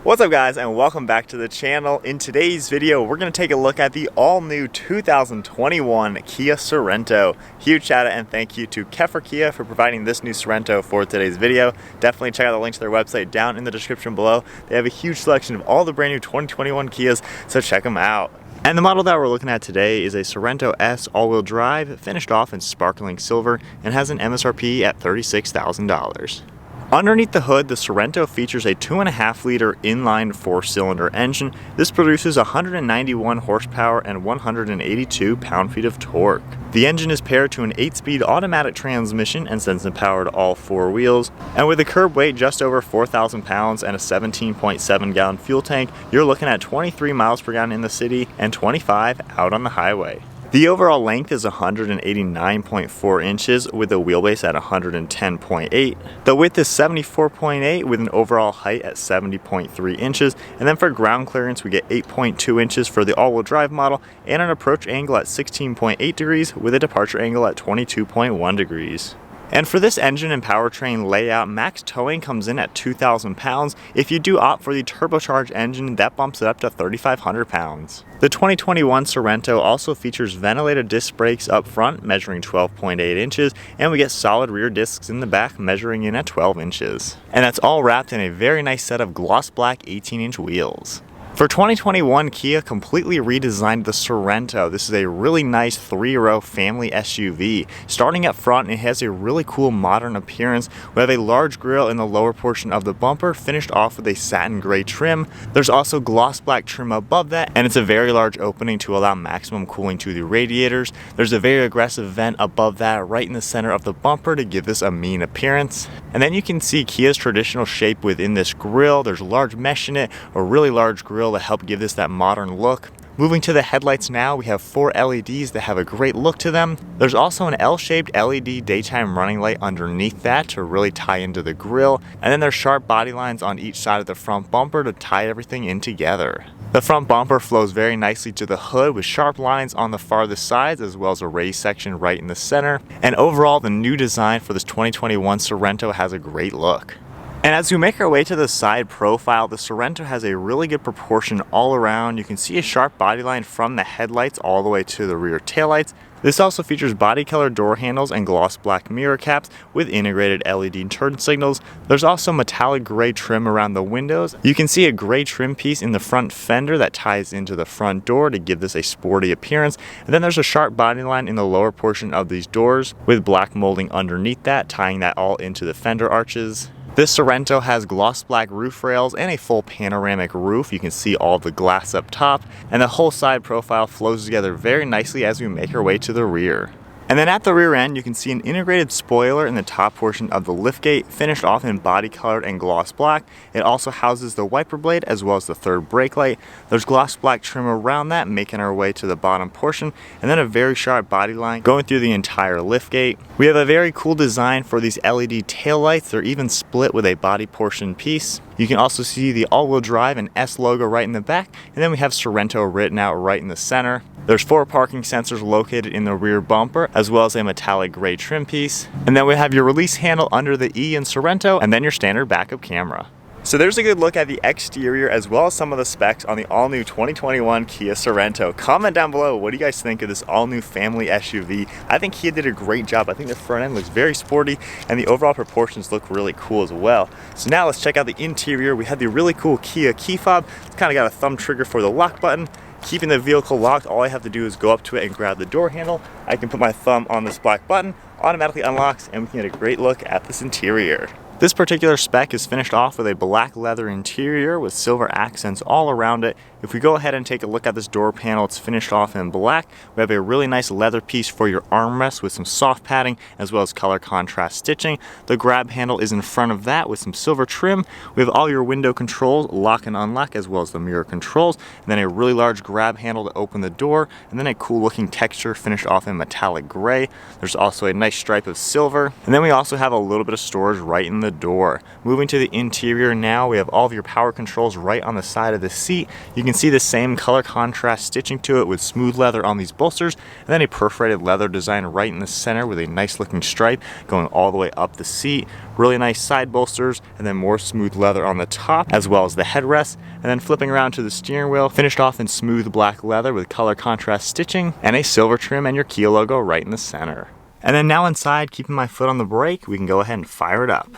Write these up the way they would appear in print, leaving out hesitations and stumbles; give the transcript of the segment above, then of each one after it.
What's up guys, and welcome back to the channel. In today's video we're going to take a look at the all-new 2021 Kia Sorento. Huge shout out and thank you to Keffer KIA for providing this new Sorento for today's video. Definitely check out the link to their website down in the description below. They have a huge selection of all the brand new 2021 Kias, so check them out. And the model that we're looking at today is a Sorento S all-wheel drive, finished off in sparkling silver, and has an MSRP at $36,000. Underneath the hood, the Sorento features a 2.5-liter inline 4-cylinder engine. This produces 191 horsepower and 182 pound-feet of torque. The engine is paired to an 8-speed automatic transmission and sends the power to all 4 wheels. And with a curb weight just over 4,000 pounds and a 17.7-gallon fuel tank, you're looking at 23 miles per gallon in the city and 25 out on the highway. The overall length is 189.4 inches with a wheelbase at 110.8. The width is 74.8 with an overall height at 70.3 inches. And then for ground clearance we get 8.2 inches for the all-wheel drive model and an approach angle at 16.8 degrees with a departure angle at 22.1 degrees. And for this engine and powertrain layout, max towing comes in at 2,000 pounds. If you do opt for the turbocharged engine, that bumps it up to 3,500 pounds. The 2021 Sorento also features ventilated disc brakes up front, measuring 12.8 inches, and we get solid rear discs in the back, measuring in at 12 inches. And that's all wrapped in a very nice set of gloss black 18-inch wheels. For 2021, Kia completely redesigned the Sorento. This is a really nice 3-row family SUV. Starting up front, it has a really cool modern appearance. We have a large grille in the lower portion of the bumper, finished off with a satin gray trim. There's also gloss black trim above that, and it's a very large opening to allow maximum cooling to the radiators. There's a very aggressive vent above that right in the center of the bumper to give this a mean appearance. And then you can see Kia's traditional shape within this grille. There's large mesh in it, a really large grille to help give this that modern look. Moving to the headlights now, we have 4 LEDs that have a great look to them. There's also an L-shaped LED daytime running light underneath that to really tie into the grille. And then there's sharp body lines on each side of the front bumper to tie everything in together. The front bumper flows very nicely to the hood with sharp lines on the farthest sides as well as a raised section right in the center. And overall, the new design for this 2021 Sorento has a great look. And as we make our way to the side profile, the Sorento has a really good proportion all around. You can see a sharp body line from the headlights all the way to the rear taillights. This also features body color door handles and gloss black mirror caps with integrated LED turn signals. There's also metallic gray trim around the windows. You can see a gray trim piece in the front fender that ties into the front door to give this a sporty appearance. And then there's a sharp body line in the lower portion of these doors with black molding underneath that, tying that all into the fender arches. This Sorento has gloss black roof rails and a full panoramic roof. You can see all the glass up top, and the whole side profile flows together very nicely as we make our way to the rear. And then at the rear end, you can see an integrated spoiler in the top portion of the liftgate, finished off in body colored and gloss black. It also houses the wiper blade as well as the third brake light. There's gloss black trim around that, making our way to the bottom portion, and then a very sharp body line going through the entire liftgate. We have a very cool design for these LED taillights. They're even split with a body portion piece. You can also see the all-wheel drive and S logo right in the back, and then we have Sorento written out right in the center. There's 4 parking sensors located in the rear bumper, as well as a metallic gray trim piece. And then we have your release handle under the E in Sorento, and then your standard backup camera. So there's a good look at the exterior as well as some of the specs on the all-new 2021 Kia Sorento. Comment down below, what do you guys think of this all-new family SUV? I think Kia did a great job. I think the front end looks very sporty and the overall proportions look really cool as well. So now let's check out the interior. We have the really cool Kia key fob. It's kind of got a thumb trigger for the lock button. Keeping the vehicle locked, all I have to do is go up to it and grab the door handle. I can put my thumb on this black button, automatically unlocks, and we can get a great look at this interior. This particular spec is finished off with a black leather interior with silver accents all around it. If we go ahead and take a look at this door panel, it's finished off in black. We have a really nice leather piece for your armrest with some soft padding as well as color contrast stitching. The grab handle is in front of that with some silver trim. We have all your window controls, lock and unlock, as well as the mirror controls, and then a really large grab handle to open the door, and then a cool looking texture finished off in metallic gray. There's also a nice stripe of silver, and then we also have a little bit of storage right in the door. Moving to the interior now, we have all of your power controls right on the side of the seat. You can see the same color contrast stitching to it with smooth leather on these bolsters, and then a perforated leather design right in the center with a nice looking stripe going all the way up the seat. Really nice side bolsters, and then more smooth leather on the top, as well as the headrest. And then flipping around to the steering wheel, finished off in smooth black leather with color contrast stitching, and a silver trim and your Kia logo right in the center. And then now inside, keeping my foot on the brake, we can go ahead and fire it up.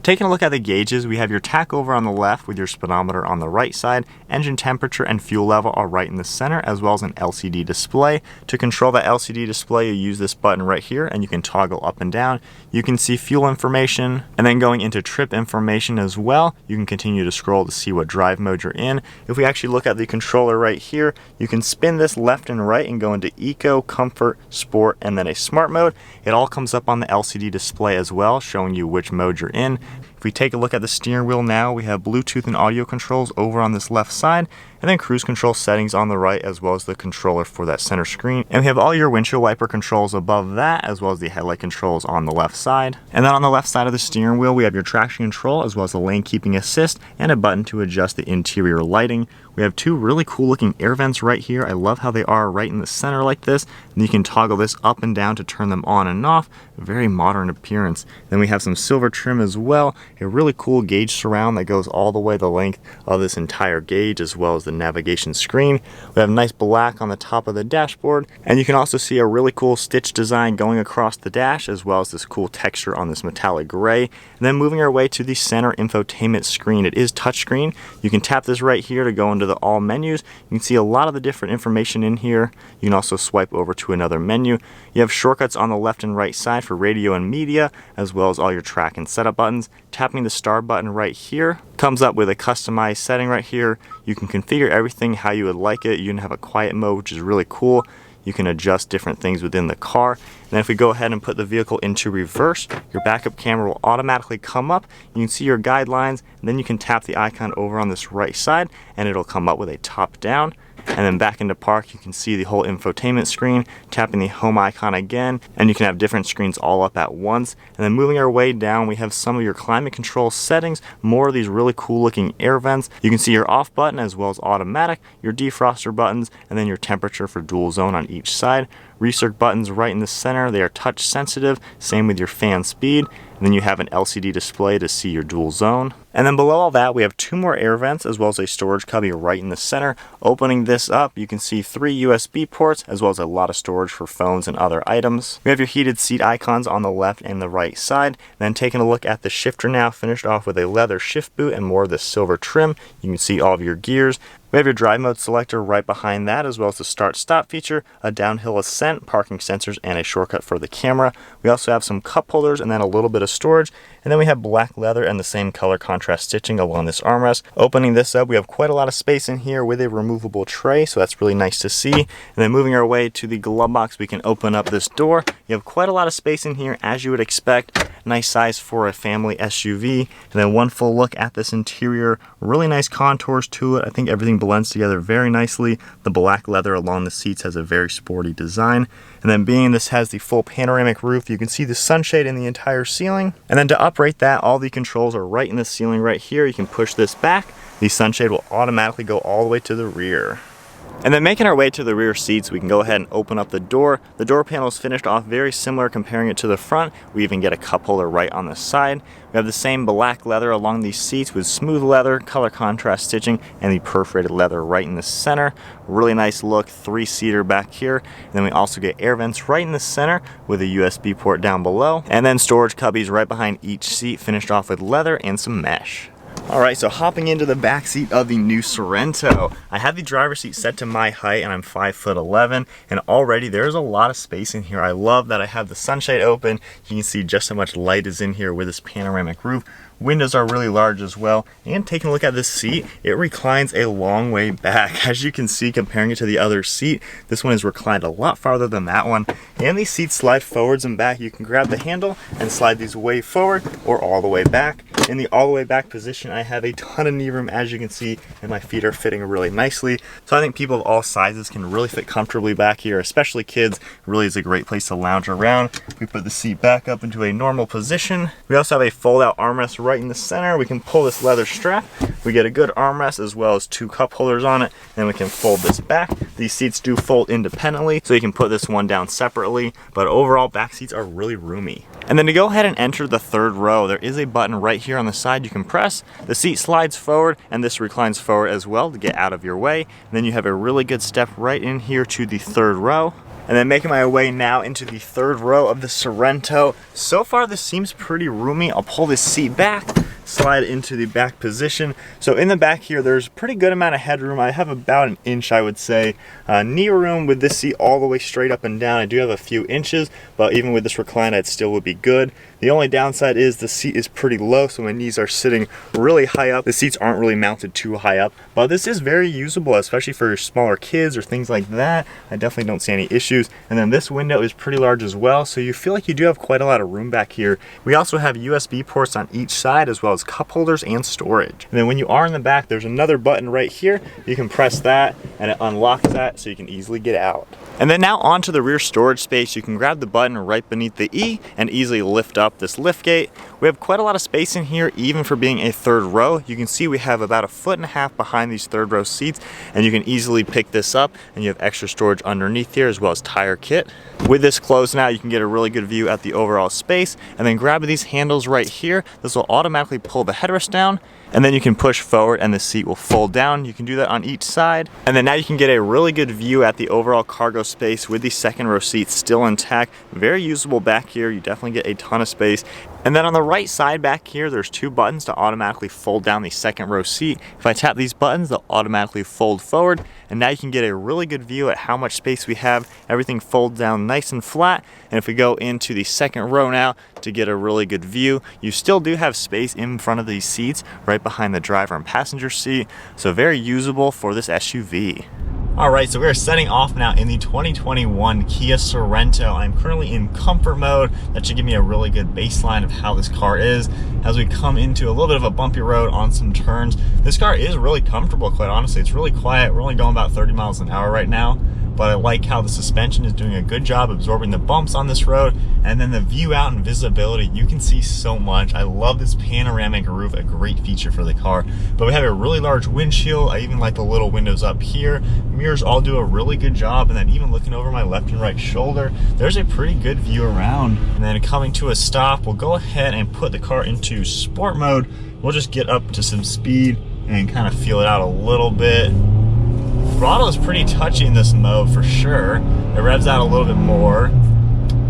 Taking a look at the gauges, we have your tachover on the left with your speedometer on the right side. Engine temperature and fuel level are right in the center, as well as an LCD display. To control that LCD display, you use this button right here, and you can toggle up and down. You can see fuel information, and then going into trip information as well, you can continue to scroll to see what drive mode you're in. If we actually look at the controller right here, you can spin this left and right and go into Eco, Comfort, Sport, and then a Smart mode. It all comes up on the LCD display as well, showing you which mode you're in. If we take a look at the steering wheel now, we have Bluetooth and audio controls over on this left side, and then cruise control settings on the right, as well as the controller for that center screen. And we have all your windshield wiper controls above that, as well as the headlight controls on the left side. And then on the left side of the steering wheel, we have your traction control, as well as the lane keeping assist, and a button to adjust the interior lighting. We have two really cool looking air vents right here. I love how they are right in the center like this. And you can toggle this up and down to turn them on and off. Very modern appearance. Then we have some silver trim as well. A really cool gauge surround that goes all the way the length of this entire gauge, as well as the navigation screen. We have nice black on the top of the dashboard, and you can also see a really cool stitch design going across the dash, as well as this cool texture on this metallic gray. And then moving our way to the center infotainment screen. It is touchscreen. You can tap this right here to go into the all menus. You can see a lot of the different information in here. You can also swipe over to another menu. You have shortcuts on the left and right side for radio and media, as well as all your track and setup buttons. Tapping the star button right here comes up with a customized setting right here. You can configure everything how you would like it. You can have a quiet mode, which is really cool. You can adjust different things within the car. And then if we go ahead and put the vehicle into reverse, your backup camera will automatically come up. You can see your guidelines, and then you can tap the icon over on this right side, and it'll come up with a top down. And then back into park, you can see the whole infotainment screen, tapping the home icon again, and you can have different screens all up at once. And then moving our way down, we have some of your climate control settings, more of these really cool looking air vents. You can see your off button as well as automatic, your defroster buttons, and then your temperature for dual zone on each side. Recirc buttons right in the center, they are touch sensitive, same with your fan speed. And then you have an LCD display to see your dual zone. And then below all that, we have two more air vents as well as a storage cubby right in the center. Opening this up, you can see 3 USB ports as well as a lot of storage for phones and other items. We have your heated seat icons on the left and the right side. Then taking a look at the shifter now, finished off with a leather shift boot and more of the silver trim. You can see all of your gears. We have your drive mode selector right behind that, as well as the start-stop feature, a downhill ascent, parking sensors, and a shortcut for the camera. We also have some cup holders and then a little bit of storage. And then we have black leather and the same color contrast stitching along this armrest. Opening this up, we have quite a lot of space in here with a removable tray, so that's really nice to see. And then moving our way to the glove box, we can open up this door. You have quite a lot of space in here, as you would expect. Nice size for a family SUV. And then one full look at this interior. Really nice contours to it. I think everything blends together very nicely. The black leather along the seats has a very sporty design. And then being this has the full panoramic roof, you can see the sunshade in the entire ceiling. And then to operate that, all the controls are right in the ceiling right here. You can push this back. The sunshade will automatically go all the way to the rear. And then making our way to the rear seats, we can go ahead and open up the door. The door panel is finished off very similar comparing it to the front. We even get a cup holder right on the side. We have the same black leather along these seats with smooth leather, color contrast stitching, and the perforated leather right in the center. Really nice look, 3-seater back here. And then we also get air vents right in the center with a USB port down below. And then storage cubbies right behind each seat, finished off with leather and some mesh. Alright, so hopping into the back seat of the new Sorento. I have the driver's seat set to my height and I'm 5'11", and already there's a lot of space in here. I love that I have the sunshade open. You can see just how much light is in here with this panoramic roof. Windows are really large as well. And taking a look at this seat, it reclines a long way back. As you can see, comparing it to the other seat, this one is reclined a lot farther than that one. And these seats slide forwards and back. You can grab the handle and slide these way forward or all the way back. In the all the way back position, I have a ton of knee room, as you can see, and my feet are fitting really nicely. So I think people of all sizes can really fit comfortably back here, especially kids. It really is a great place to lounge around. We put the seat back up into a normal position. We also have a fold out armrest right in the center. We can pull this leather strap. We get a good armrest as well as 2 cup holders on it, and we can fold this back. These seats do fold independently, so you can put this one down separately, but overall back seats are really roomy. And then to go ahead and enter the 3rd row, there is a button right here on the side you can press. The seat slides forward and this reclines forward as well to get out of your way. And then you have a really good step right in here to the 3rd row. And then making my way now into the 3rd row of the Sorento. So far this seems pretty roomy. I'll pull this seat back, slide into the back position. So in the back here, there's a pretty good amount of headroom. I have about an inch, I would say. Knee room with this seat all the way straight up and down. I do have a few inches, but even with this recline, it still would be good. The only downside is the seat is pretty low, so my knees are sitting really high up. The seats aren't really mounted too high up, but this is very usable, especially for smaller kids or things like that. I definitely don't see any issues. And then this window is pretty large as well, so you feel like you do have quite a lot of room back here. We also have USB ports on each side, as well as cup holders and storage. And then when you are in the back, there's another button right here. You can press that and it unlocks that so you can easily get out. And then now onto the rear storage space. You can grab the button right beneath the E and easily lift up this lift gate. We have quite a lot of space in here, even for being a 3rd row. You can see we have about 1.5 feet behind these 3rd row seats, and you can easily pick this up, and you have extra storage underneath here as well as tire kit. With this closed now, you can get a really good view at the overall space, and then grab these handles right here. This will automatically pull the headrest down, and then you can push forward and the seat will fold down. You can do that on each side. And then now you can get a really good view at the overall cargo space with the 2nd row seats still intact. Very usable back here. You definitely get a ton of space. And then on the right side back here, there's 2 buttons to automatically fold down the 2nd row seat. If I tap these buttons, they'll automatically fold forward. And now you can get a really good view at how much space we have. Everything folds down nice and flat. And if we go into the 2nd row now to get a really good view, you still do have space in front of these seats right behind the driver and passenger seat. So very usable for this SUV. All right, so we are setting off now in the 2021 Kia Sorento. I'm currently in comfort mode. That should give me a really good baseline of how this car is. As we come into a little bit of a bumpy road on some turns, this car is really comfortable, quite honestly. It's really quiet. We're only going about 30 miles an hour right now, but I like how the suspension is doing a good job absorbing the bumps on this road. And then the view out and visibility, you can see so much. I love this panoramic roof, a great feature for the car. But we have a really large windshield. I even like the little windows up here. Mirrors all do a really good job. And then even looking over my left and right shoulder, there's a pretty good view around. And then coming to a stop, we'll go ahead and put the car into sport mode. We'll just get up to some speed and kind of feel it out a little bit. Throttle is pretty touchy in this mode for sure. It revs out a little bit more.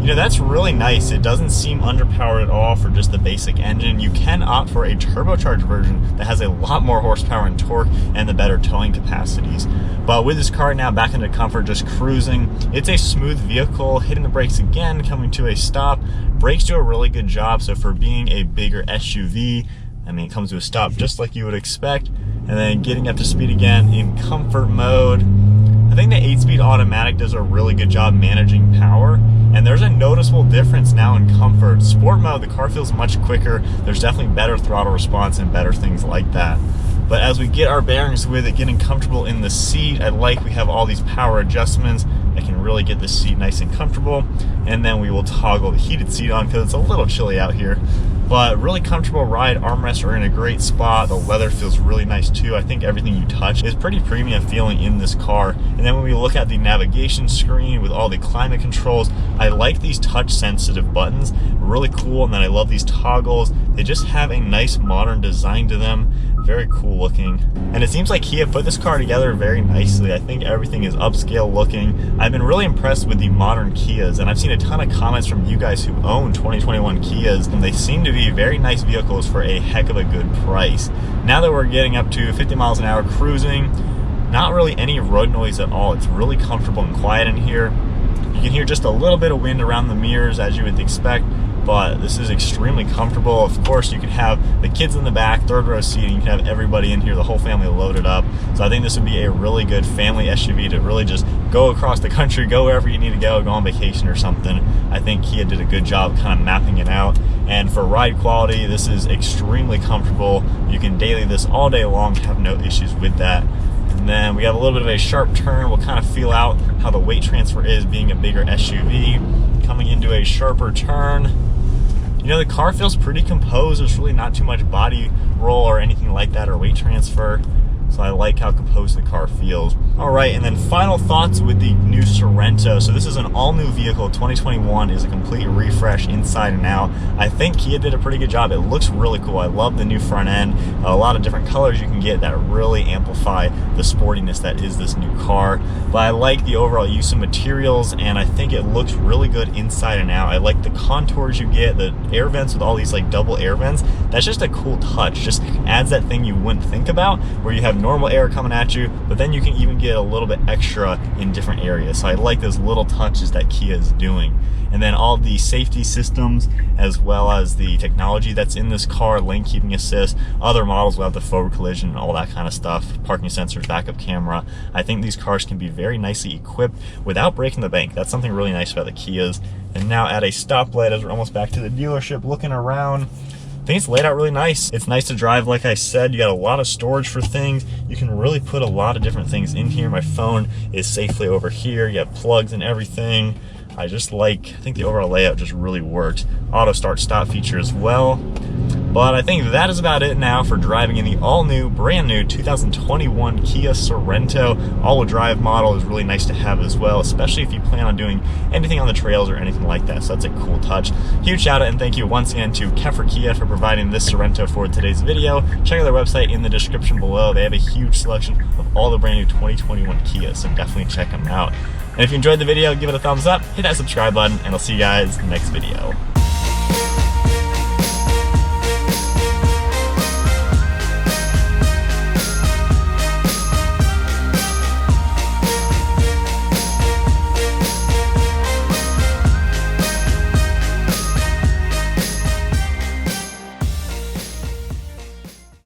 You know, that's really nice. It doesn't seem underpowered at all for just the basic engine. You can opt for a turbocharged version that has a lot more horsepower and torque and the better towing capacities. But with this car now back into comfort, just cruising, it's a smooth vehicle. Hitting the brakes again, coming to a stop. Brakes do a really good job. So for being a bigger SUV, I mean, it comes to a stop just like you would expect. And then getting up to speed again in comfort mode. I think the 8-speed automatic does a really good job managing power. And there's a noticeable difference now in comfort. Sport mode, the car feels much quicker. There's definitely better throttle response and better things like that. But as we get our bearings with it, getting comfortable in the seat, I like we have all these power adjustments that can really get the seat nice and comfortable. And then we will toggle the heated seat on because it's a little chilly out here. But really comfortable ride. Armrests are in a great spot. The leather feels really nice too. I think everything you touch is pretty premium feeling in this car. And then when we look at the navigation screen with all the climate controls, I like these touch sensitive buttons. Really cool. And then I love these toggles. They just have a nice modern design to them. Very cool looking. And it seems like Kia put this car together very nicely. I think everything is upscale looking. I've been really impressed with the modern Kias, and I've seen a ton of comments from you guys who own 2021 Kias, and they seem to be very nice vehicles for a heck of a good price. Now that we're getting up to 50 miles an hour cruising, not really any road noise at all. It's really comfortable and quiet in here. You can hear just a little bit of wind around the mirrors as you would expect, but this is extremely comfortable. Of course, you can have the kids in the back, 3rd row seating, you can have everybody in here, the whole family loaded up. So I think this would be a really good family SUV to really just go across the country, go wherever you need to go on vacation or something. I think Kia did a good job kind of mapping it out. And for ride quality, this is extremely comfortable. You can daily this all day long, have no issues with that. And then we have a little bit of a sharp turn. We'll kind of feel out how the weight transfer is being a bigger SUV. Coming into a sharper turn, you know, the car feels pretty composed. There's really not too much body roll or anything like that, or weight transfer. So I like how composed the car feels. All right, and then final thoughts with the new Sorento. So this is an all-new vehicle. 2021 is a complete refresh inside and out. I think Kia did a pretty good job. It looks really cool. I love the new front end. A lot of different colors you can get that really amplify the sportiness that is this new car. But I like the overall use of materials, and I think it looks really good inside and out. I like the contours you get, the air vents with all these like double air vents. That's just a cool touch. Just adds that thing you wouldn't think about, where you have normal air coming at you, but then you can even get a little bit extra in different areas. So I like those little touches that Kia is doing. And then all the safety systems, as well as the technology that's in this car, lane keeping assist, other models will have the forward collision and all that kind of stuff, parking sensors, backup camera. I think these cars can be very nicely equipped without breaking the bank. That's something really nice about the Kias. And now at a stoplight, as we're almost back to the dealership, looking around, I think it's laid out really nice. It's nice to drive, like I said. You got a lot of storage for things. You can really put a lot of different things in here. My phone is safely over here. You have plugs and everything. I think the overall layout just really works. Auto start stop feature as well. But I think that is about it now for driving in the all-new, brand-new 2021 Kia Sorento. All-wheel drive model is really nice to have as well, especially if you plan on doing anything on the trails or anything like that. So that's a cool touch. Huge shout out and thank you once again to Keffer KIA for providing this Sorento for today's video. Check out their website in the description below. They have a huge selection of all the brand new 2021 Kia, so definitely check them out. And if you enjoyed the video, give it a thumbs up, hit that subscribe button, and I'll see you guys in the next video.